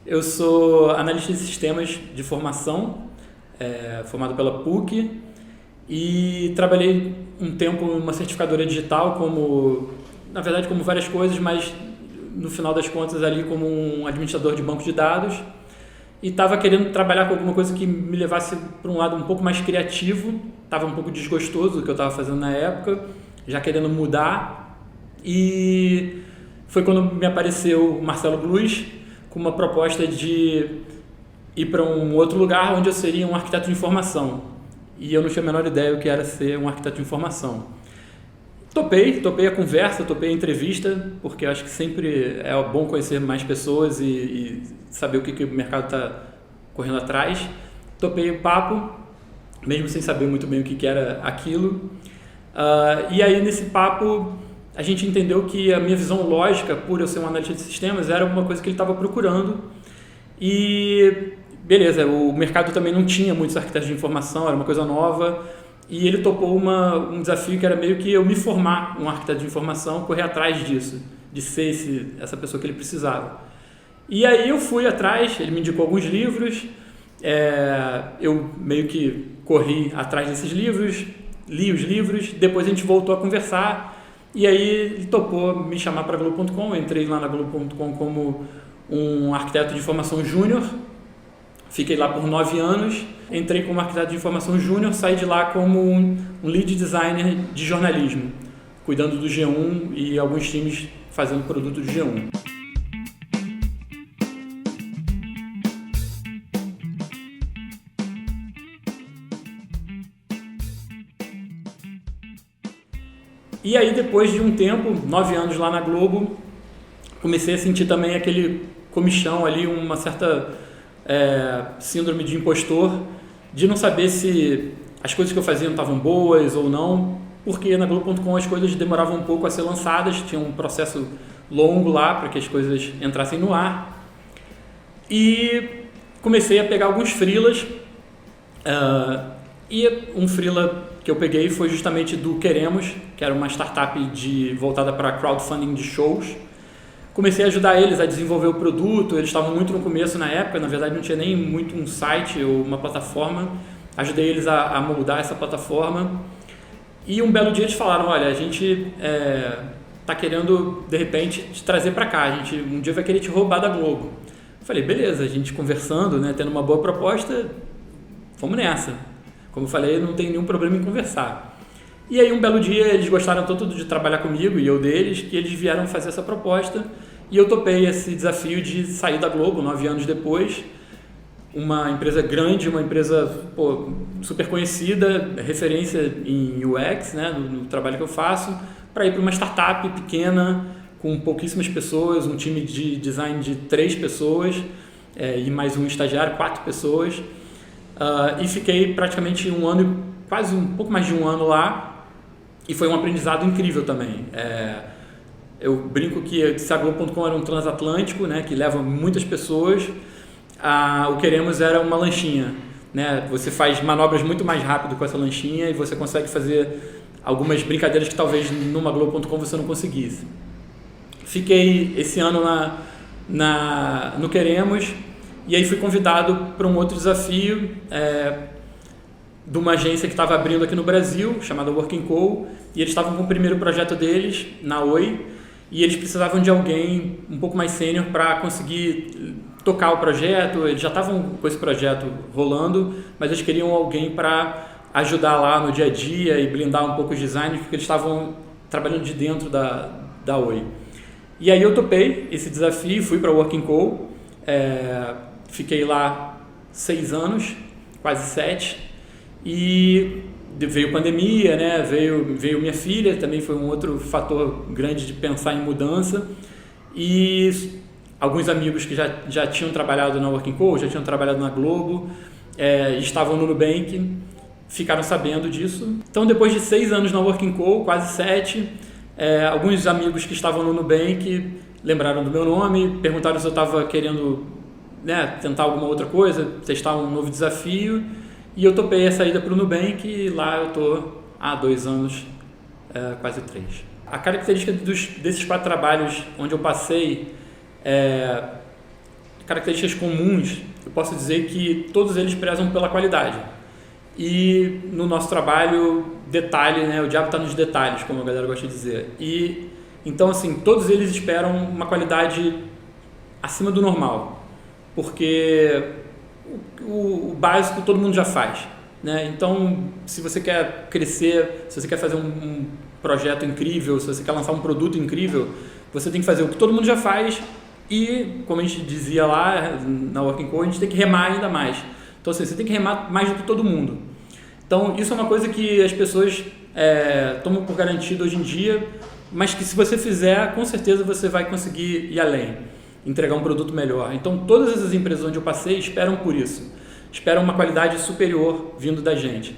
Eu sou analista de sistemas de formação, formado pela PUC, e trabalhei um tempo em uma certificadora digital na verdade como várias coisas, mas no final das contas ali como um administrador de banco de dados, e estava querendo trabalhar com alguma coisa que me levasse para um lado um pouco mais criativo. Estava um pouco desgostoso do que eu estava fazendo na época, já querendo mudar, e foi quando me apareceu o Marcelo Bluz com uma proposta de ir para um outro lugar onde eu seria um arquiteto de informação, e eu não tinha a menor ideia do que era ser um arquiteto de informação. Topei a conversa, topei a entrevista, porque eu acho que sempre é bom conhecer mais pessoas e saber o que o mercado está correndo atrás. Topei o papo, mesmo sem saber muito bem o que era aquilo. E aí, nesse papo, a gente entendeu que a minha visão lógica, por eu ser um analista de sistemas, era uma coisa que ele estava procurando. E, beleza, o mercado também não tinha muitos arquitetos de informação, era uma coisa nova. E ele topou um desafio que era meio que eu me formar um arquiteto de informação, correr atrás disso, de ser essa pessoa que ele precisava. E aí eu fui atrás, ele me indicou alguns livros, eu meio que corri atrás desses livros, li os livros, depois a gente voltou a conversar, e aí ele topou me chamar para a Globo.com. Eu entrei lá na Globo.com como um arquiteto de informação júnior. Fiquei lá por 9 anos, entrei como arquiteto de informação júnior, saí de lá como um lead designer de jornalismo, cuidando do G1 e alguns times fazendo produto do G1. E aí, depois de um tempo, 9 anos lá na Globo, comecei a sentir também aquele comichão ali, uma certa síndrome de impostor, de não saber se as coisas que eu fazia não estavam boas ou não, porque na Globo.com as coisas demoravam um pouco a ser lançadas, tinha um processo longo lá para que as coisas entrassem no ar. E comecei a pegar alguns freelas, e um freela que eu peguei foi justamente do Queremos, que era uma startup voltada para crowdfunding de shows. Comecei a ajudar eles a desenvolver o produto. Eles estavam muito no começo na época, na verdade não tinha nem muito um site ou uma plataforma. Ajudei eles a moldar essa plataforma. E um belo dia eles falaram: olha, a gente está querendo de repente te trazer para cá, a gente um dia vai querer te roubar da Globo. Eu falei: beleza, a gente conversando, né, tendo uma boa proposta, vamos nessa. Como eu falei, não tem nenhum problema em conversar. E aí um belo dia eles gostaram tanto de trabalhar comigo e eu deles, que eles vieram fazer essa proposta, e eu topei esse desafio de sair da Globo 9 anos depois, uma empresa grande, uma empresa super conhecida, referência em UX, né, no trabalho que eu faço, para ir para uma startup pequena, com pouquíssimas pessoas, um time de design de 3 pessoas, e mais um estagiário, 4 pessoas, e fiquei praticamente um ano, quase um pouco mais de um ano lá. E foi um aprendizado incrível também. Eu brinco que se a Globo.com era um transatlântico, né, que leva muitas pessoas, o Queremos era uma lanchinha, né? Você faz manobras muito mais rápido com essa lanchinha e você consegue fazer algumas brincadeiras que talvez numa Globo.com você não conseguisse. Fiquei esse ano no Queremos, e aí fui convidado para um outro desafio, de uma agência que estava abrindo aqui no Brasil, chamada Working Co, e eles estavam com o primeiro projeto deles, na Oi, e eles precisavam de alguém um pouco mais sênior para conseguir tocar o projeto. Eles já estavam com esse projeto rolando, mas eles queriam alguém para ajudar lá no dia a dia e blindar um pouco os designs, porque eles estavam trabalhando de dentro da Oi. E aí eu topei esse desafio, fui para o Working Co, fiquei lá 6 anos, quase 7, e veio pandemia, né? veio minha filha, também foi um outro fator grande de pensar em mudança, e alguns amigos que já tinham trabalhado na Working Co, já tinham trabalhado na Globo, estavam no Nubank, ficaram sabendo disso. Então, depois de 6 anos na Working Co, quase 7, alguns amigos que estavam no Nubank lembraram do meu nome, perguntaram se eu estava querendo, né, tentar alguma outra coisa, testar um novo desafio. E eu topei a saída para o Nubank, e lá eu estou há 2 anos, quase 3. A característica desses 4 trabalhos onde eu passei, características comuns, eu posso dizer que todos eles prezam pela qualidade. E no nosso trabalho, detalhe, né? O diabo está nos detalhes, como a galera gosta de dizer. E então, assim, todos eles esperam uma qualidade acima do normal, porque o básico todo mundo já faz, né? Então, se você quer crescer, se você quer fazer um projeto incrível, se você quer lançar um produto incrível, você tem que fazer o que todo mundo já faz e, como a gente dizia lá na Working Co, a gente tem que remar ainda mais. Então, assim, você tem que remar mais do que todo mundo. Então, isso é uma coisa que as pessoas tomam por garantido hoje em dia, mas que se você fizer, com certeza você vai conseguir ir além, entregar um produto melhor. Então, todas essas empresas onde eu passei esperam por isso. Esperam uma qualidade superior vindo da gente.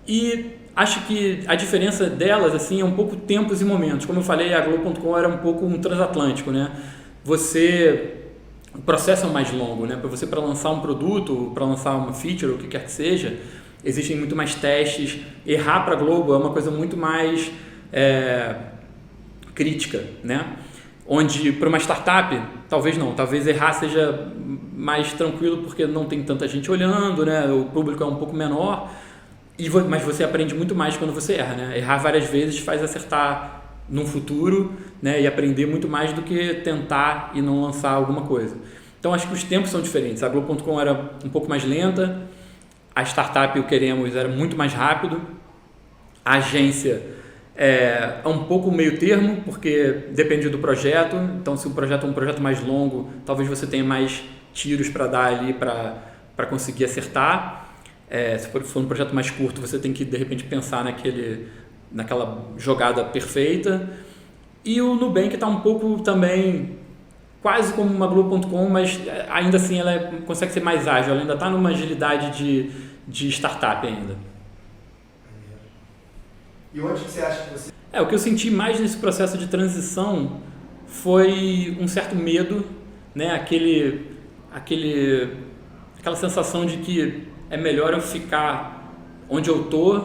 E acho que a diferença delas assim, é um pouco tempos e momentos. Como eu falei, a Globo.com era um pouco um transatlântico, né? O processo é mais longo, né? Para lançar um produto, para lançar uma feature, ou o que quer que seja, existem muito mais testes. Errar para a Globo é uma coisa muito mais crítica, né? Onde para uma startup, talvez não, talvez errar seja mais tranquilo porque não tem tanta gente olhando, né? O público é um pouco menor, mas você aprende muito mais quando você erra, né? Errar várias vezes faz acertar num futuro, né? E aprender muito mais do que tentar e não lançar alguma coisa. Então acho que os tempos são diferentes. A Globo.com era um pouco mais lenta, a startup, o Queremos, era muito mais rápido, a agência é um pouco meio termo, porque depende do projeto. Então, se o projeto é um projeto mais longo, talvez você tenha mais tiros para dar ali para conseguir acertar. Se for um projeto mais curto, você tem que, de repente, pensar naquela jogada perfeita. E o Nubank está um pouco também, quase como uma Globo.com, mas ainda assim ela consegue ser mais ágil, ela ainda está numa agilidade de startup ainda. E onde que você acha que você... O que eu senti mais nesse processo de transição foi um certo medo, né? Aquela sensação de que é melhor eu ficar onde eu tô,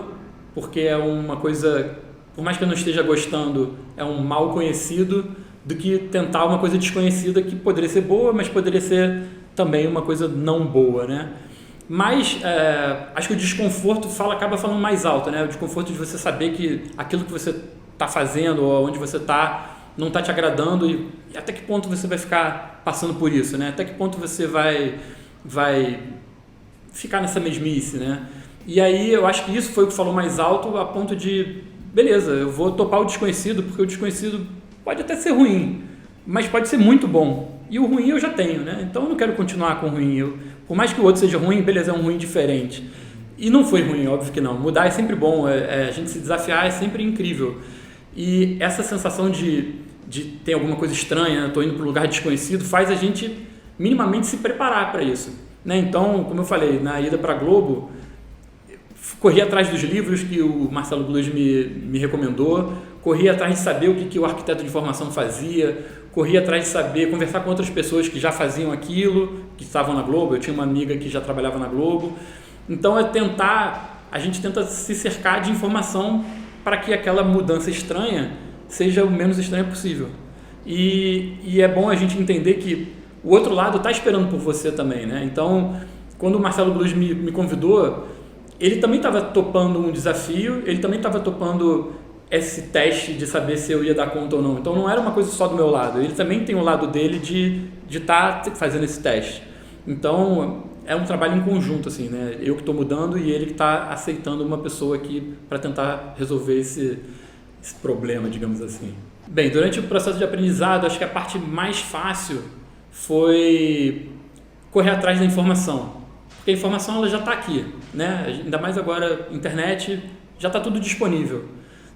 porque é uma coisa, por mais que eu não esteja gostando, é um mal conhecido, do que tentar uma coisa desconhecida que poderia ser boa, mas poderia ser também uma coisa não boa, né? Mas acho que o desconforto acaba falando mais alto, né? O desconforto de você saber que aquilo que você está fazendo ou onde você está não está te agradando e até que ponto você vai ficar passando por isso, né? Até que ponto você vai ficar nessa mesmice, né? E aí eu acho que isso foi o que falou mais alto, a ponto de, beleza, eu vou topar o desconhecido, porque o desconhecido pode até ser ruim, mas pode ser muito bom. E o ruim eu já tenho, né? Então eu não quero continuar com o ruim. Por mais que o outro seja ruim, beleza, é um ruim diferente. E não foi ruim, óbvio que não. Mudar é sempre bom, a gente se desafiar é sempre incrível. E essa sensação de ter alguma coisa estranha, né? Estou indo para um lugar desconhecido, faz a gente minimamente se preparar para isso, né? Então, como eu falei, na ida para a Globo, corri atrás dos livros que o Marcelo Bluz me recomendou, corri atrás de saber o que o arquiteto de informação fazia, corri atrás de saber, conversar com outras pessoas que já faziam aquilo, que estavam na Globo. Eu tinha uma amiga que já trabalhava na Globo. Então a gente tenta se cercar de informação para que aquela mudança estranha seja o menos estranha possível. E é bom a gente entender que o outro lado está esperando por você também, né? Então, quando o Marcelo Bluz me convidou, ele também estava topando um desafio, ele também estava topando esse teste de saber se eu ia dar conta ou não. Então não era uma coisa só do meu lado, ele também tem o lado dele de estar fazendo esse teste. Então é um trabalho em conjunto, assim, né? Eu que estou mudando e ele que está aceitando uma pessoa aqui para tentar resolver esse problema, digamos assim. Bem, durante o processo de aprendizado, acho que a parte mais fácil foi correr atrás da informação, porque a informação ela já está aqui, né? Ainda mais agora, internet, já está tudo disponível.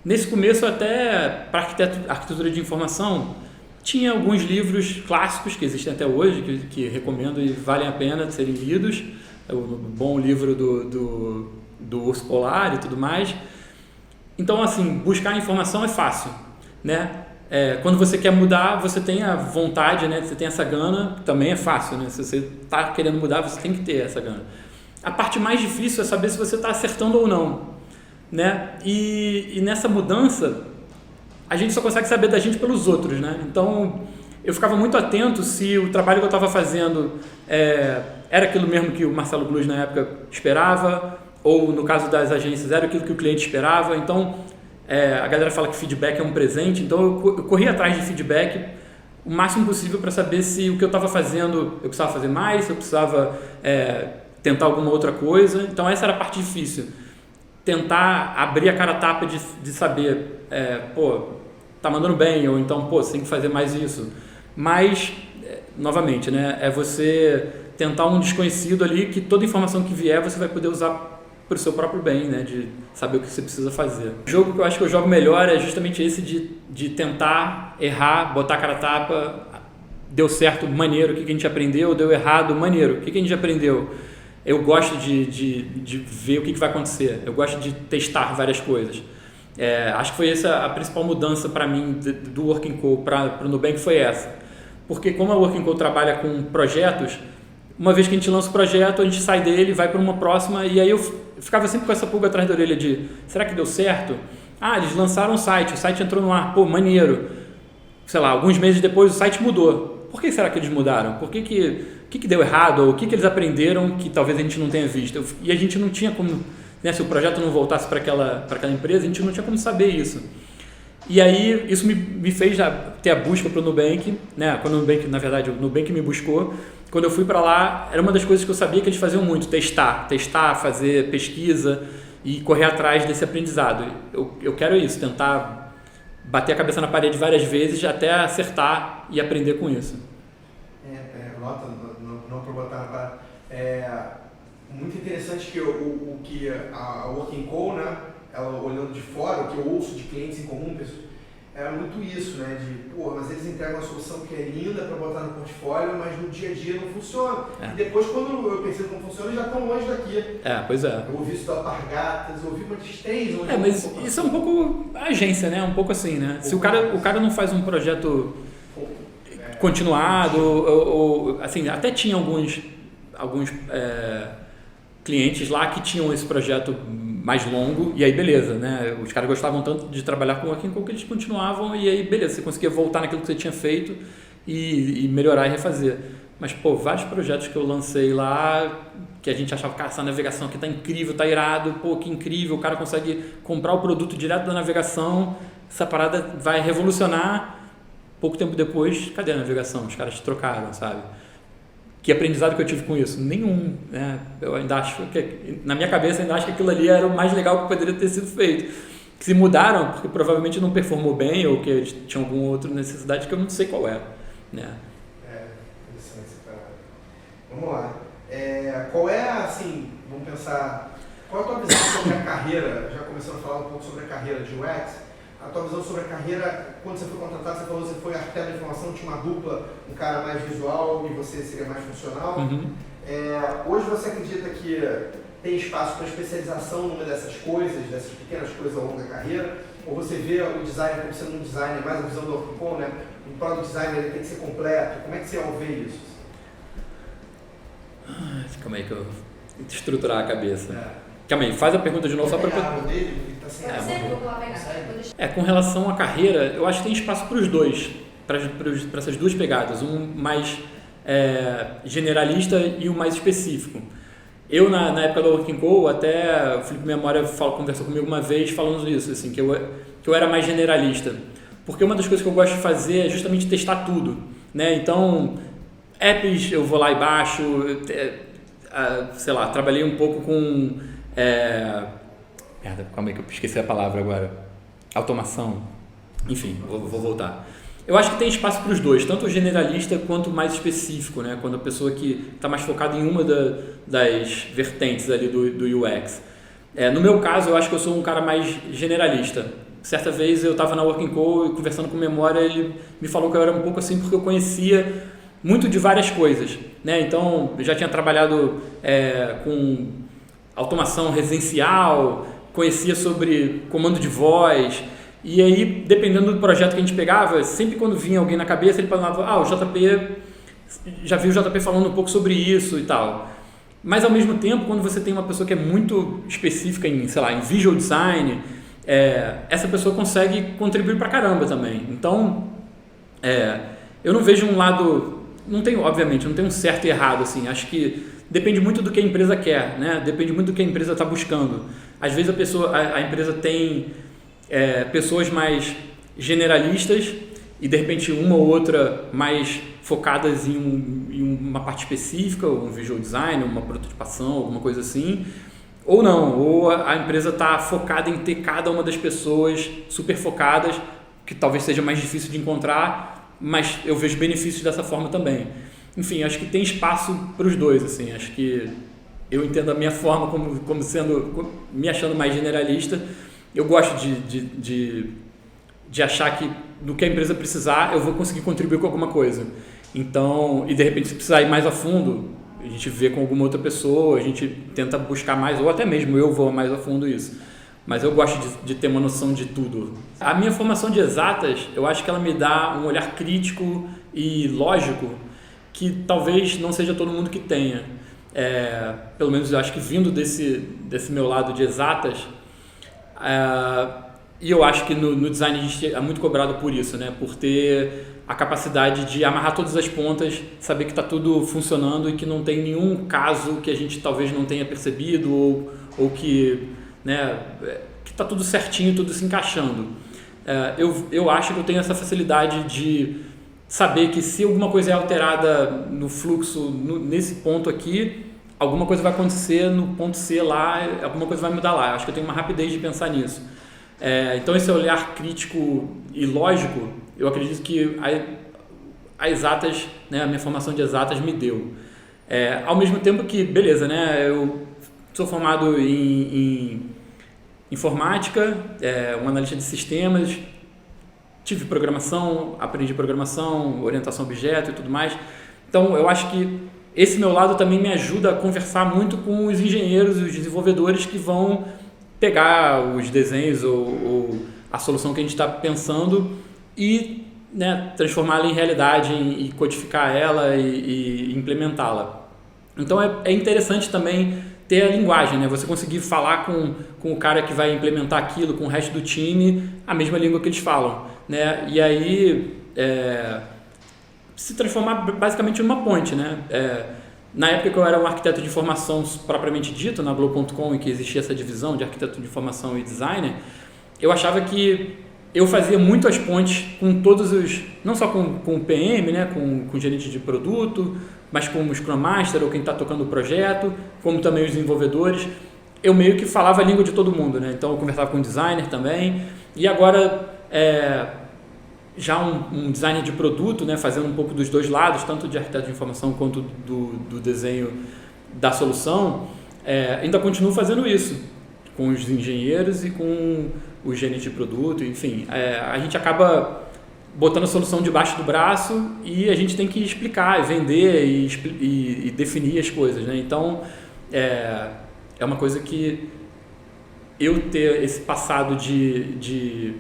Nesse começo, até para arquitetura de informação, tinha alguns livros clássicos que existem até hoje, que recomendo e valem a pena de serem lidos. O bom livro do Urso Polar e tudo mais. Então, assim, buscar informação é fácil, né? Quando você quer mudar, você tem a vontade, né? Você tem essa gana, também é fácil, né? Se você está querendo mudar, você tem que ter essa gana. A parte mais difícil é saber se você está acertando ou não, né? E nessa mudança, a gente só consegue saber da gente pelos outros, né? Então, eu ficava muito atento se o trabalho que eu estava fazendo era aquilo mesmo que o Marcelo Gluz na época esperava, ou no caso das agências era aquilo que o cliente esperava. Então a galera fala que feedback é um presente, então eu corri atrás de feedback o máximo possível para saber se o que eu estava fazendo eu precisava fazer mais, se eu precisava tentar alguma outra coisa. Então essa era a parte difícil, tentar abrir a cara a tapa de saber, tá mandando bem, ou então, você tem que fazer mais isso. Mas, novamente, né, é você tentar um desconhecido ali que toda informação que vier você vai poder usar para o seu próprio bem, né, de saber o que você precisa fazer. O jogo que eu acho que eu jogo melhor é justamente esse de tentar, errar, botar a cara a tapa, deu certo, maneiro, o que a gente aprendeu, deu errado, maneiro, o que a gente aprendeu. Eu gosto de ver o que vai acontecer, eu gosto de testar várias coisas. Acho que foi essa a principal mudança para mim do Working Co para o Nubank, foi essa. Porque como a Working Co trabalha com projetos, uma vez que a gente lança o projeto, a gente sai dele, vai para uma próxima, e aí eu ficava sempre com essa pulga atrás da orelha de, será que deu certo? Eles lançaram o site entrou no ar, maneiro. Sei lá, alguns meses depois o site mudou. Por que será que eles mudaram? Por que deu errado? Ou o que eles aprenderam que talvez a gente não tenha visto? E a gente não tinha como, né, se o projeto não voltasse para aquela empresa, a gente não tinha como saber isso. E aí isso me fez já ter a busca para o Nubank, né? Quando o Nubank, na verdade, o Nubank me buscou. Quando eu fui para lá, era uma das coisas que eu sabia que eles faziam muito, testar, fazer pesquisa e correr atrás desse aprendizado. Eu quero isso, tentar bater a cabeça na parede várias vezes até acertar e aprender com isso. Nota, não para botar na parede. Muito interessante que o que a Working Co, né, ela olhando de fora, o que eu ouço de clientes em comum, era muito isso, né, mas eles entregam uma solução que é linda para botar no portfólio, mas no dia a dia não funciona. E depois, quando eu pensei que não funciona, já estão longe daqui. Pois é. Eu ouvi isso da Alpargatas, eu ouvi uma de três. Mas isso é um pouco a agência, né, um pouco assim, né. Se o cara não faz um projeto continuado, ou assim, até tinha alguns clientes lá que tinham esse projeto mais longo, e aí beleza, né? Os caras gostavam tanto de trabalhar com o Working Co que eles continuavam, e aí beleza, você conseguia voltar naquilo que você tinha feito e melhorar e refazer. Mas, vários projetos que eu lancei lá, que a gente achava, cara, essa navegação aqui tá incrível, tá irado, que incrível, o cara consegue comprar o produto direto da navegação, essa parada vai revolucionar. Pouco tempo depois, cadê a navegação? Os caras trocaram, sabe? Que aprendizado que eu tive com isso? Nenhum, né? Eu ainda acho que, na minha cabeça, ainda acho que aquilo ali era o mais legal que poderia ter sido feito. Que se mudaram, porque provavelmente não performou bem ou que eles tinham alguma outra necessidade que eu não sei qual era, né? Interessante, cara. Vamos lá. Qual é, assim, vamos pensar, qual é a tua visão sobre a carreira? Já começando a falar um pouco sobre a carreira de UX. A tua visão sobre a carreira, quando você foi contratado, você falou que você foi arquiteto de informação, tinha uma dupla, um cara mais visual e você seria mais funcional. Uhum. Hoje você acredita que tem espaço para especialização numa dessas coisas, dessas pequenas coisas ao longo da carreira? Ou você vê o designer como sendo um designer, mais a visão do Working Co, né? Um product designer ele tem que ser completo. Como é que você vê isso? Calma aí que eu vou estruturar a cabeça. Calma aí, faz a pergunta de novo só para... Com relação à carreira, eu acho que tem espaço para os dois, para essas duas pegadas, um mais generalista e um mais específico. Eu, na época do Working Co, até o Felipe Memória conversou comigo uma vez falando isso, assim, que eu era mais generalista, porque uma das coisas que eu gosto de fazer é justamente testar tudo, né? Então, apps eu vou lá e baixo, sei lá, trabalhei um pouco com... calma aí que eu esqueci a palavra agora. Automação. Enfim, vou voltar. Eu acho que tem espaço para os dois, tanto o generalista quanto o mais específico, né? Quando a pessoa que está mais focada em uma das vertentes ali do UX. No meu caso, eu acho que eu sou um cara mais generalista. Certa vez eu estava na Working Co e conversando com o Memória, ele me falou que eu era um pouco assim porque eu conhecia muito de várias coisas, né? Então, eu já tinha trabalhado com automação residencial, conhecia sobre comando de voz, e aí, dependendo do projeto que a gente pegava, sempre quando vinha alguém na cabeça, ele falava, o JP, já vi o JP falando um pouco sobre isso e tal. Mas, ao mesmo tempo, quando você tem uma pessoa que é muito específica em, sei lá, em visual design, essa pessoa consegue contribuir pra caramba também. Então, eu não vejo um lado, obviamente, não tem um certo e errado, assim, acho que depende muito do que a empresa quer, né? Depende muito do que a empresa está buscando. Às vezes a empresa tem pessoas mais generalistas e de repente uma ou outra mais focadas em uma parte específica, um visual design, uma prototipação, alguma coisa assim, ou não, ou a empresa está focada em ter cada uma das pessoas super focadas, que talvez seja mais difícil de encontrar, mas eu vejo benefícios dessa forma também. Enfim, acho que tem espaço para os dois, assim, acho que eu entendo a minha forma como sendo, me achando mais generalista. Eu gosto de achar que do que a empresa precisar, eu vou conseguir contribuir com alguma coisa. Então, e de repente se precisar ir mais a fundo, a gente vê com alguma outra pessoa, a gente tenta buscar mais, ou até mesmo eu vou mais a fundo isso. Mas eu gosto de ter uma noção de tudo. A minha formação de exatas, eu acho que ela me dá um olhar crítico e lógico que talvez não seja todo mundo que tenha. Pelo menos eu acho que vindo desse meu lado de exatas, e eu acho que no design a gente é muito cobrado por isso, né? Por ter a capacidade de amarrar todas as pontas, saber que está tudo funcionando e que não tem nenhum caso que a gente talvez não tenha percebido ou que, né, que está tudo certinho, tudo se encaixando. Eu acho que eu tenho essa facilidade de saber que se alguma coisa é alterada no fluxo, nesse ponto aqui, alguma coisa vai acontecer no ponto C lá, alguma coisa vai mudar lá. Eu acho que eu tenho uma rapidez de pensar nisso. Então esse olhar crítico e lógico, eu acredito que a exatas, né, a minha formação de exatas me deu. Ao mesmo tempo que, beleza, né, eu sou formado em informática, um analista de sistemas, tive programação, aprendi programação, orientação a objeto e tudo mais. Então eu acho que esse meu lado também me ajuda a conversar muito com os engenheiros e os desenvolvedores que vão pegar os desenhos ou a solução que a gente está pensando e, né, transformá-la em realidade e codificar ela e implementá-la. Então é interessante também ter a linguagem, né? Você conseguir falar com o cara que vai implementar aquilo, com o resto do time, a mesma língua que eles falam, né? E aí se transformar basicamente numa ponte, né? Na época que eu era um arquiteto de informação propriamente dito, na Globo.com, em que existia essa divisão de arquiteto de informação e designer, eu achava que eu fazia muito as pontes com todos os, não só com o PM, né, com o gerente de produto, mas com o Scrum Master ou quem está tocando o projeto, como também os desenvolvedores. Eu meio que falava a língua de todo mundo, né? Então eu conversava com o designer também. E agora, já um designer de produto, né, fazendo um pouco dos dois lados, tanto de arquiteto de informação quanto do desenho da solução, ainda continuo fazendo isso com os engenheiros e com o gerente de produto, enfim. A gente acaba botando a solução debaixo do braço e a gente tem que explicar, vender e definir as coisas, né? Então, é uma coisa que eu ter esse passado de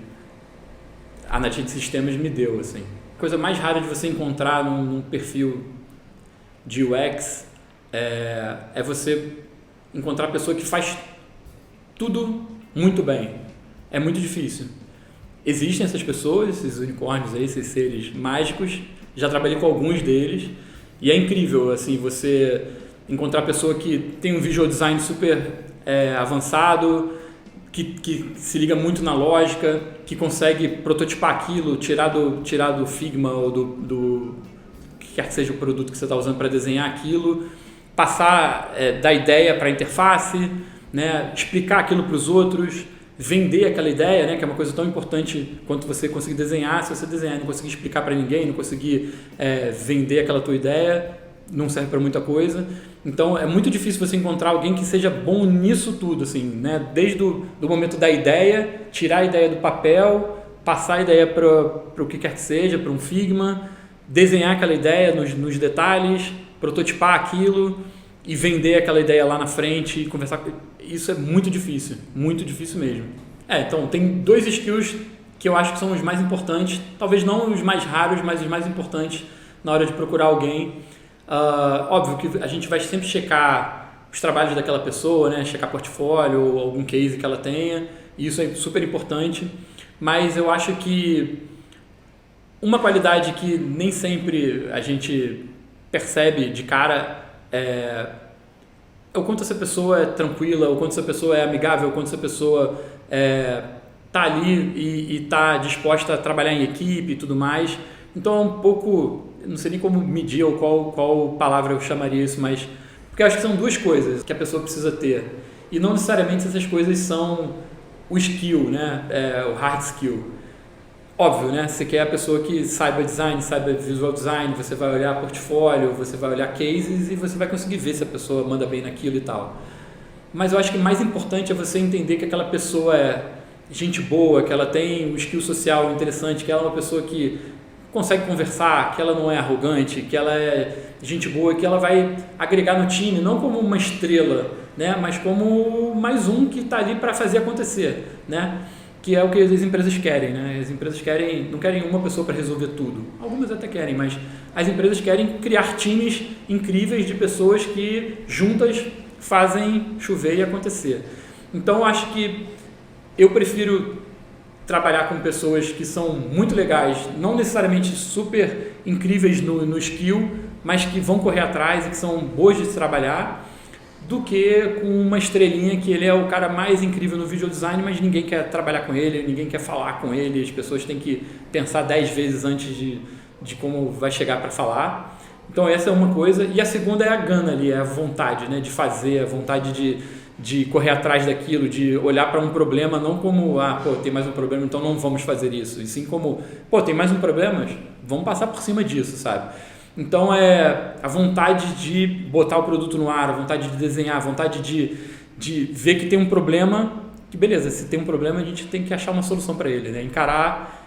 analista de sistemas me deu, assim. A coisa mais rara de você encontrar num perfil de UX é você encontrar a pessoa que faz tudo muito bem. É muito difícil. Existem essas pessoas, esses unicórnios aí, esses seres mágicos. Já trabalhei com alguns deles e é incrível, assim, você encontrar a pessoa que tem um visual design super avançado, que se liga muito na lógica, que consegue prototipar aquilo, tirar do Figma ou do que quer que seja o produto que você está usando para desenhar aquilo, passar da ideia para a interface, né, explicar aquilo para os outros, vender aquela ideia, né, que é uma coisa tão importante quanto você conseguir desenhar. Se você desenhar e não conseguir explicar para ninguém, não conseguir vender aquela tua ideia, não serve para muita coisa. Então é muito difícil você encontrar alguém que seja bom nisso tudo, assim, né? Desde o momento da ideia, tirar a ideia do papel, passar a ideia para o que quer que seja, para um Figma, desenhar aquela ideia nos detalhes, prototipar aquilo e vender aquela ideia lá na frente e conversar. Isso é muito difícil mesmo. Então tem dois skills que eu acho que são os mais importantes, talvez não os mais raros, mas os mais importantes na hora de procurar alguém. Óbvio que a gente vai sempre checar os trabalhos daquela pessoa, né? Checar portfólio ou algum case que ela tenha, e isso é super importante, mas eu acho que Uma qualidade que nem sempre a gente percebe de cara é o quanto essa pessoa é tranquila, o quanto essa pessoa é amigável, o quanto essa pessoa tá ali e tá disposta a trabalhar em equipe e tudo mais. Então é um pouco, não sei nem como medir ou qual palavra eu chamaria isso, mas porque eu acho que são duas coisas que a pessoa precisa ter. E não necessariamente essas coisas são o skill, né? O hard skill. Óbvio, né? Você quer a pessoa que saiba design, saiba visual design, você vai olhar portfólio, você vai olhar cases e você vai conseguir ver se a pessoa manda bem naquilo e tal. Mas eu acho que mais importante é você entender que aquela pessoa é gente boa, que ela tem um skill social interessante, que ela é uma pessoa que consegue conversar, que ela não é arrogante, que ela é gente boa, que ela vai agregar no time, não como uma estrela, né? Mas como mais um que está ali para fazer acontecer, né? Que é o que as empresas querem, né? As empresas não querem uma pessoa para resolver tudo. Algumas até querem, mas as empresas querem criar times incríveis de pessoas que juntas fazem chover e acontecer. Então, eu acho que eu prefiro trabalhar com pessoas que são muito legais, não necessariamente super incríveis no skill, mas que vão correr atrás e que são boas de se trabalhar, do que com uma estrelinha que ele é o cara mais incrível no visual design, mas ninguém quer trabalhar com ele, ninguém quer falar com ele, as pessoas têm que pensar 10 vezes antes de como vai chegar para falar. Então essa é uma coisa. E a segunda é a gana ali, é a vontade, né, de fazer, a vontade de correr atrás daquilo, de olhar para um problema não como, tem mais um problema, então não vamos fazer isso, e sim como, tem mais um problema, vamos passar por cima disso, sabe? Então é a vontade de botar o produto no ar, a vontade de desenhar, a vontade de ver que tem um problema, que beleza, se tem um problema a gente tem que achar uma solução para ele, né?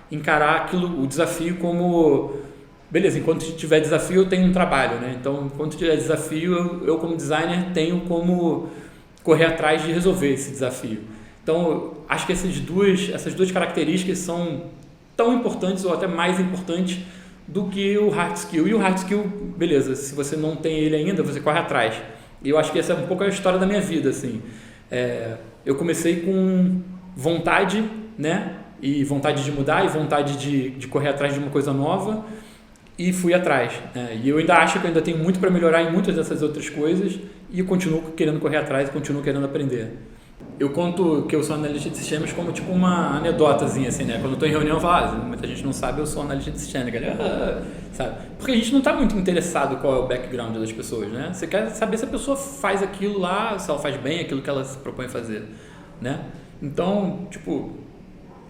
Encarar aquilo, o desafio como, beleza, enquanto tiver desafio eu tenho um trabalho, né? Então enquanto tiver desafio eu como designer tenho como correr atrás de resolver esse desafio. Então acho que essas duas características são tão importantes ou até mais importantes do que o hard skill. E o hard skill, beleza, se você não tem ele ainda, você corre atrás. E eu acho que essa é um pouco a história da minha vida, assim. Eu comecei com vontade, né? E vontade de mudar, e vontade de correr atrás de uma coisa nova, e fui atrás, né? E eu ainda acho que eu ainda tenho muito para melhorar em muitas dessas outras coisas, e eu continuo querendo correr atrás, e continuo querendo aprender. Eu conto que eu sou analista de sistemas como tipo uma anedotazinha, assim, né? Quando eu estou em reunião, eu falo, muita gente não sabe, eu sou analista de sistemas, galera, sabe? Porque a gente não está muito interessado qual é o background das pessoas, né? Você quer saber se a pessoa faz aquilo lá, se ela faz bem aquilo que ela se propõe a fazer, né? Então, tipo,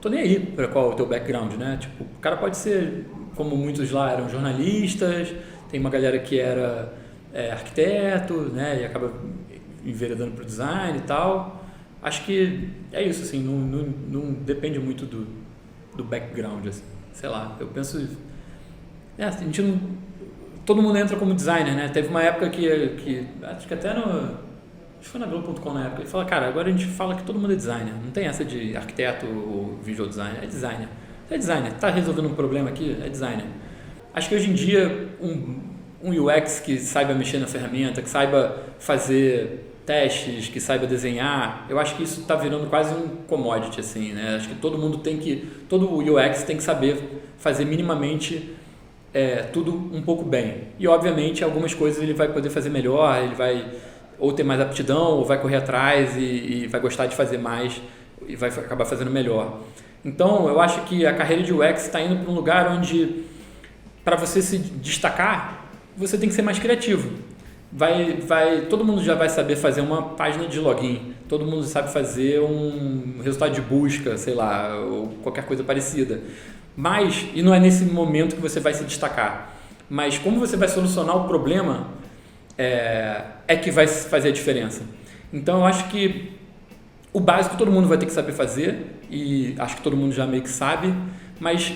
tô nem aí para qual é o teu background, né? Tipo, o cara pode ser, como muitos lá eram jornalistas, tem uma galera que era arquiteto, né? E acaba enveredando pro design e tal. Acho que é isso, assim, não depende muito do background, assim, sei lá, eu penso, a gente não, todo mundo entra como designer, né? Teve uma época que acho que até acho que foi na Globo.com na época, ele fala, cara, agora a gente fala que todo mundo é designer, não tem essa de arquiteto ou visual designer, é designer, tá resolvendo um problema aqui, é designer. Acho que hoje em dia um UX que saiba mexer na ferramenta, que saiba fazer testes, que saiba desenhar, eu acho que isso está virando quase um commodity, assim, né? Acho que todo UX tem que saber fazer minimamente tudo um pouco bem. E, obviamente, algumas coisas ele vai poder fazer melhor, ele vai ou ter mais aptidão, ou vai correr atrás e vai gostar de fazer mais e vai acabar fazendo melhor. Então, eu acho que a carreira de UX está indo para um lugar onde, para você se destacar, você tem que ser mais criativo. Todo mundo já vai saber fazer uma página de login, todo mundo sabe fazer um resultado de busca, sei lá, ou qualquer coisa parecida. Mas, e não é nesse momento que você vai se destacar, mas como você vai solucionar o problema é que vai fazer a diferença. Então eu acho que o básico todo mundo vai ter que saber fazer, e acho que todo mundo já meio que sabe, mas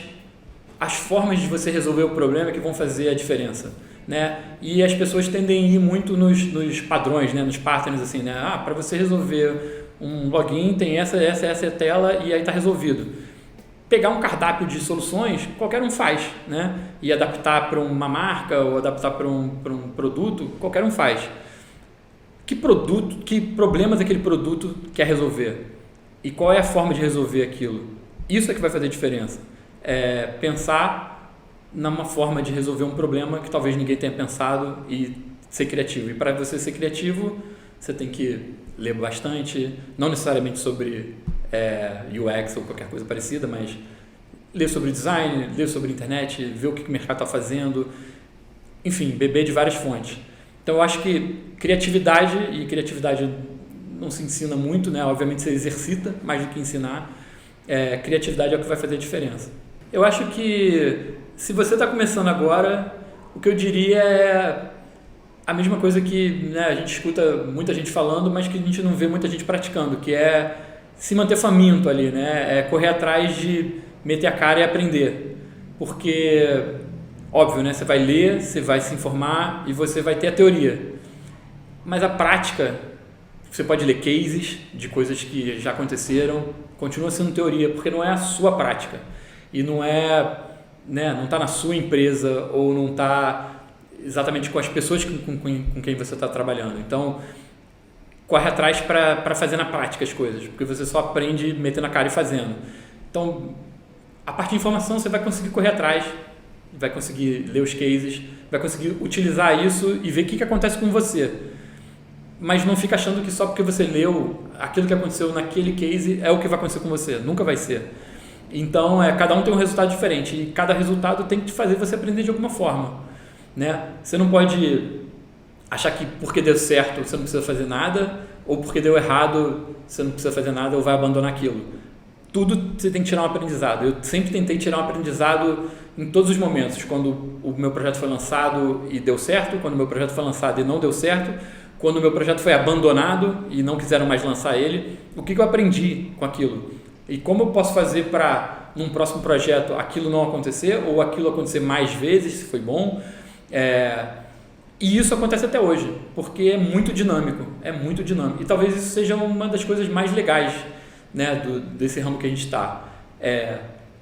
as formas de você resolver o problema é que vão fazer a diferença. Né? E as pessoas tendem a ir muito nos padrões, né? Nos patterns, assim, né? Para você resolver um login tem essa tela e aí está resolvido. Pegar um cardápio de soluções, qualquer um faz, né? E adaptar para uma marca ou adaptar para um produto, qualquer um faz. Que problemas aquele produto quer resolver? E qual é a forma de resolver aquilo? Isso é que vai fazer diferença. Pensar numa forma de resolver um problema que talvez ninguém tenha pensado e ser criativo. E para você ser criativo, você tem que ler bastante, não necessariamente sobre UX ou qualquer coisa parecida, mas ler sobre design, ler sobre internet, ver o que o mercado está fazendo, enfim, beber de várias fontes. Então eu acho que criatividade não se ensina muito, né? Obviamente você exercita mais do que ensinar. Criatividade é o que vai fazer a diferença. Eu acho que se você está começando agora, o que eu diria é a mesma coisa que, né, a gente escuta muita gente falando, mas que a gente não vê muita gente praticando, que é se manter faminto ali, né? Correr atrás de meter a cara e aprender. Porque, óbvio, né? Você vai ler, você vai se informar e você vai ter a teoria. Mas a prática, você pode ler cases de coisas que já aconteceram, continua sendo teoria, porque não é a sua prática. E não né, não está na sua empresa ou não está exatamente com as pessoas com quem você está trabalhando. Então, corre atrás para fazer na prática as coisas, porque você só aprende metendo a cara e fazendo. Então, a parte de informação você vai conseguir correr atrás, vai conseguir ler os cases, vai conseguir utilizar isso e ver o que acontece com você. Mas não fica achando que só porque você leu aquilo que aconteceu naquele case é o que vai acontecer com você. Nunca vai ser. Então, cada um tem um resultado diferente e cada resultado tem que te fazer você aprender de alguma forma, né? Você não pode achar que porque deu certo você não precisa fazer nada, ou porque deu errado você não precisa fazer nada ou vai abandonar aquilo. Tudo você tem que tirar um aprendizado. Eu sempre tentei tirar um aprendizado em todos os momentos. Quando o meu projeto foi lançado e deu certo, quando o meu projeto foi lançado e não deu certo, quando o meu projeto foi abandonado e não quiseram mais lançar ele, o que eu aprendi com aquilo? E como eu posso fazer para, num próximo projeto, aquilo não acontecer ou aquilo acontecer mais vezes, se foi bom? E isso acontece até hoje, porque é muito dinâmico. E talvez isso seja uma das coisas mais legais, né, desse ramo que a gente está.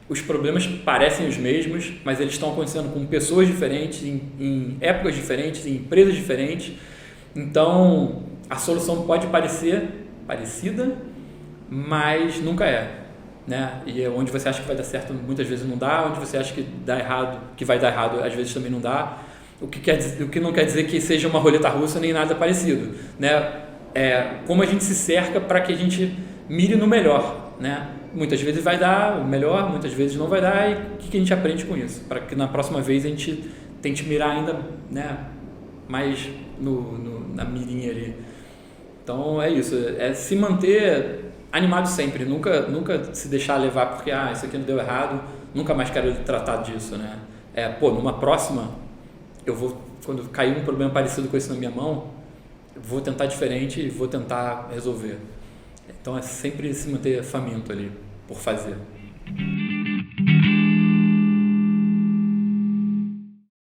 Os problemas parecem os mesmos, mas eles estão acontecendo com pessoas diferentes, em épocas diferentes, em empresas diferentes. Então, a solução pode parecer parecida, mas nunca é, né? E onde você acha que vai dar certo, muitas vezes não dá. Onde você acha que dá errado, que vai dar errado, às vezes também não dá. O que não quer dizer que seja uma roleta russa nem nada parecido, né? Como a gente se cerca para que a gente mire no melhor, né? Muitas vezes vai dar o melhor, muitas vezes não vai dar. E o que a gente aprende com isso? Para que na próxima vez a gente tente mirar ainda, né, mais na mirinha ali. Então é isso, se manter animado sempre, nunca se deixar levar porque isso aqui não deu errado, nunca mais quero tratar disso, né? Numa próxima quando cair um problema parecido com esse na minha mão, vou tentar diferente e vou tentar resolver. Então é sempre se manter faminto ali por fazer.